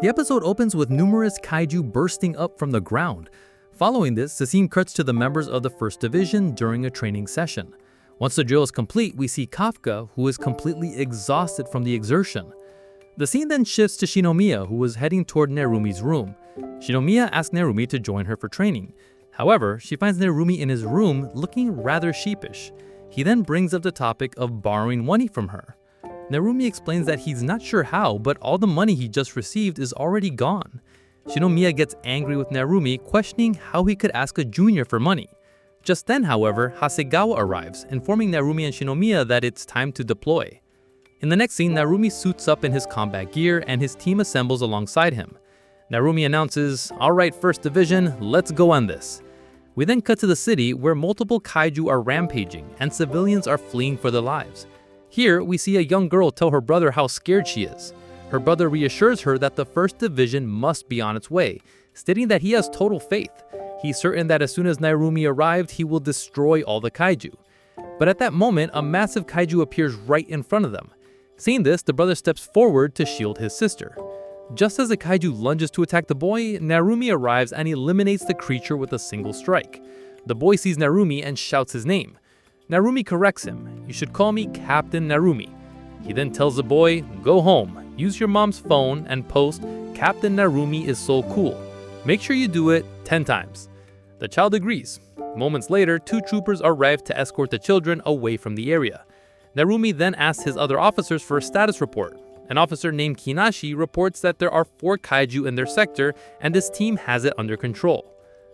The episode opens with numerous kaiju bursting up from the ground. Following this, the scene cuts to the members of the 1st Division during a training session. Once the drill is complete, we see Kafka, who is completely exhausted from the exertion. The scene then shifts to Shinomiya, who was heading toward Nerumi's room. Shinomiya asks Nerumi to join her for training. However, she finds Nerumi in his room looking rather sheepish. He then brings up the topic of borrowing money from her. Nerumi explains that he's not sure how, but all the money he just received is already gone. Shinomiya gets angry with Nerumi, questioning how he could ask a junior for money. Just then, however, Hasegawa arrives, informing Nerumi and Shinomiya that it's time to deploy. In the next scene, Nerumi suits up in his combat gear and his team assembles alongside him. Nerumi announces, "Alright, 1st Division, let's go on this." We then cut to the city where multiple kaiju are rampaging and civilians are fleeing for their lives. Here, we see a young girl tell her brother how scared she is. Her brother reassures her that the 1st Division must be on its way, stating that he has total faith. He's certain that as soon as Nerumi arrived, he will destroy all the kaiju. But at that moment, a massive kaiju appears right in front of them. Seeing this, the brother steps forward to shield his sister. Just as the kaiju lunges to attack the boy, Nerumi arrives and eliminates the creature with a single strike. The boy sees Nerumi and shouts his name. Nerumi corrects him. "You should call me Captain Nerumi." He then tells the boy, "Go home, use your mom's phone and post, 'Captain Nerumi is so cool.' Make sure you do it 10 times." The child agrees. Moments later, 2 troopers arrive to escort the children away from the area. Nerumi then asks his other officers for a status report. An officer named Kinashi reports that there are 4 kaiju in their sector and his team has it under control.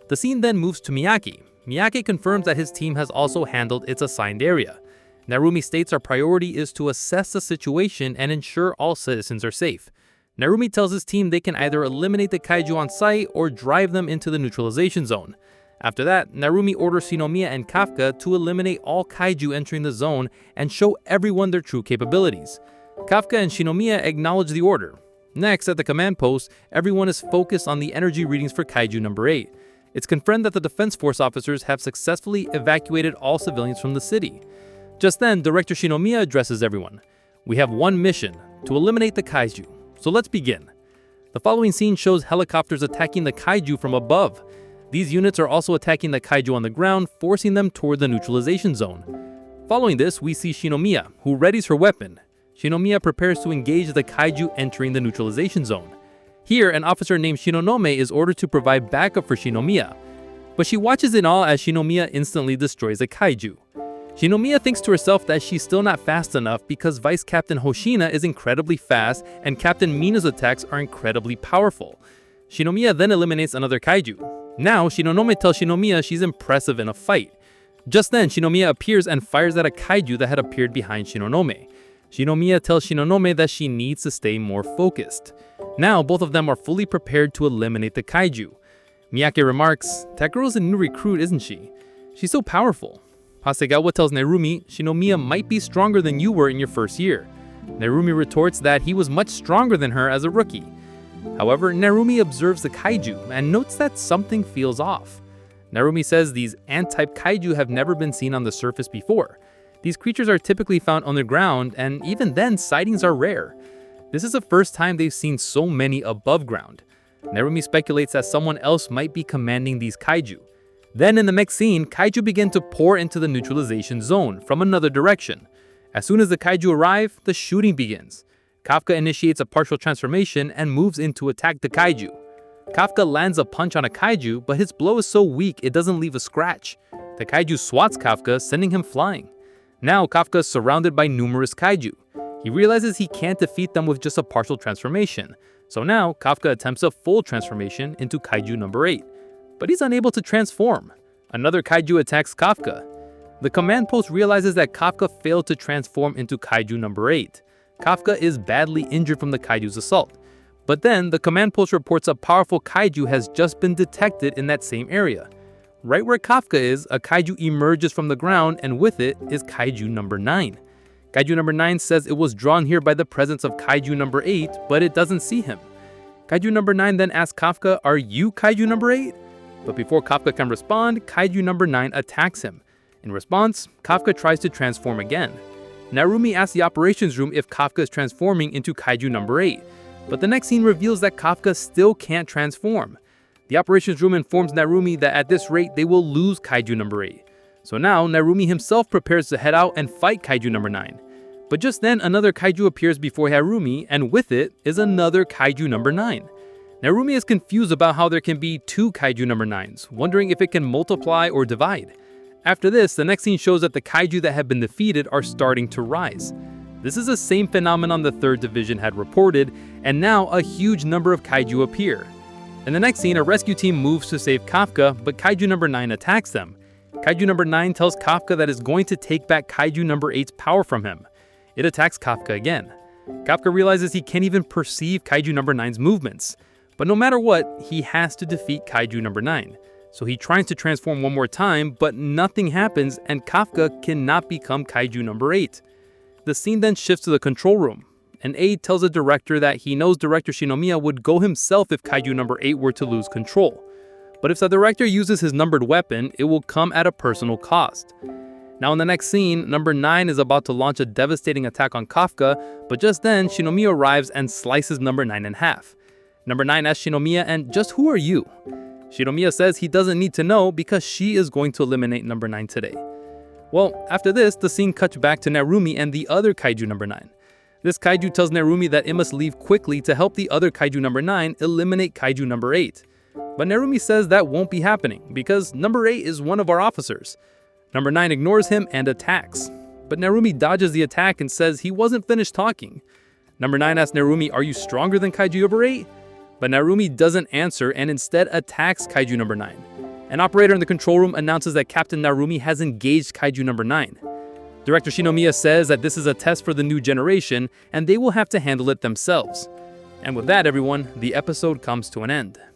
The scene then moves to Miyake. Miyake confirms that his team has also handled its assigned area. Nerumi states our priority is to assess the situation and ensure all citizens are safe. Nerumi tells his team they can either eliminate the kaiju on site or drive them into the neutralization zone. After that, Nerumi orders Shinomiya and Kafka to eliminate all kaiju entering the zone and show everyone their true capabilities. Kafka and Shinomiya acknowledge the order. Next, at the command post, everyone is focused on the energy readings for Kaiju number 8. It's confirmed that the Defense Force officers have successfully evacuated all civilians from the city. Just then, Director Shinomiya addresses everyone. "We have one mission, to eliminate the kaiju. So let's begin." The following scene shows helicopters attacking the kaiju from above. These units are also attacking the kaiju on the ground, forcing them toward the neutralization zone. Following this, we see Shinomiya, who readies her weapon. Shinomiya prepares to engage the kaiju entering the neutralization zone. Here, an officer named Shinonome is ordered to provide backup for Shinomiya, but she watches in awe as Shinomiya instantly destroys a kaiju. Shinomiya thinks to herself that she's still not fast enough because Vice Captain Hoshina is incredibly fast and Captain Mina's attacks are incredibly powerful. Shinomiya then eliminates another kaiju. Now, Shinonome tells Shinomiya she's impressive in a fight. Just then, Shinomiya appears and fires at a kaiju that had appeared behind Shinonome. Shinomiya tells Shinonome that she needs to stay more focused. Now, both of them are fully prepared to eliminate the kaiju. Miyake remarks, "That girl's a new recruit, isn't she? She's so powerful." Hasegawa tells Nerumi, "Shinomiya might be stronger than you were in your first year." Nerumi retorts that he was much stronger than her as a rookie. However, Nerumi observes the kaiju and notes that something feels off. Nerumi says these ant-type kaiju have never been seen on the surface before. These creatures are typically found on the ground, and even then, sightings are rare. This is the first time they've seen so many above ground. Nerumi speculates that someone else might be commanding these kaiju. Then in the next scene, kaiju begin to pour into the neutralization zone from another direction. As soon as the kaiju arrive, the shooting begins. Kafka initiates a partial transformation and moves in to attack the kaiju. Kafka lands a punch on a kaiju, but his blow is so weak it doesn't leave a scratch. The kaiju swats Kafka, sending him flying. Now Kafka is surrounded by numerous kaiju. He realizes he can't defeat them with just a partial transformation. So now Kafka attempts a full transformation into Kaiju number 8. But he's unable to transform. Another kaiju attacks Kafka. The command post realizes that Kafka failed to transform into Kaiju number 8. Kafka is badly injured from the kaiju's assault. But then the command post reports a powerful kaiju has just been detected in that same area. Right where Kafka is, a kaiju emerges from the ground, and with it is Kaiju number 9. Kaiju number 9 says it was drawn here by the presence of Kaiju number 8, but it doesn't see him. Kaiju number 9 then asks Kafka, "Are you Kaiju number 8? But before Kafka can respond, Kaiju number 9 attacks him. In response, Kafka tries to transform again. Nerumi asks the operations room if Kafka is transforming into Kaiju number 8, But the next scene reveals that Kafka still can't transform. The operations room informs Narumi that at this rate they will lose Kaiju number 8. So now Narumi himself prepares to head out and fight Kaiju number 9. But just then another Kaiju appears before Narumi, and with it is another Kaiju number 9. Narumi is confused about how there can be two Kaiju number 9s, wondering if it can multiply or divide. After this, the next scene shows that the Kaiju that have been defeated are starting to rise. This is the same phenomenon the 3rd Division had reported, and now a huge number of Kaiju appear. In the next scene, a rescue team moves to save Kafka, but Kaiju number 9 attacks them. Kaiju number 9 tells Kafka that it's going to take back Kaiju number 8's power from him. It attacks Kafka again. Kafka realizes he can't even perceive Kaiju number 9's movements. But no matter what, he has to defeat Kaiju number 9. So he tries to transform one more time, but nothing happens and Kafka cannot become Kaiju number 8. The scene then shifts to the control room. An aide tells the director that he knows Director Shinomiya would go himself if Kaiju number 8 were to lose control. But if the director uses his numbered weapon, it will come at a personal cost. Now in the next scene, number 9 is about to launch a devastating attack on Kafka, but just then Shinomiya arrives and slices number 9 in half. Number 9 asks Shinomiya, "And just who are you?" Shinomiya says he doesn't need to know because she is going to eliminate number 9 today. Well, after this, the scene cuts back to Narumi and the other Kaiju number 9. This Kaiju tells Narumi that it must leave quickly to help the other Kaiju number 9 eliminate Kaiju number 8. But Narumi says that won't be happening because number 8 is one of our officers. Number 9 ignores him and attacks. But Narumi dodges the attack and says he wasn't finished talking. Number 9 asks Narumi, "Are you stronger than Kaiju number 8? But Narumi doesn't answer and instead attacks Kaiju number 9. An operator in the control room announces that Captain Narumi has engaged Kaiju number 9. Director Shinomiya says that this is a test for the new generation and they will have to handle it themselves. And with that, everyone, the episode comes to an end.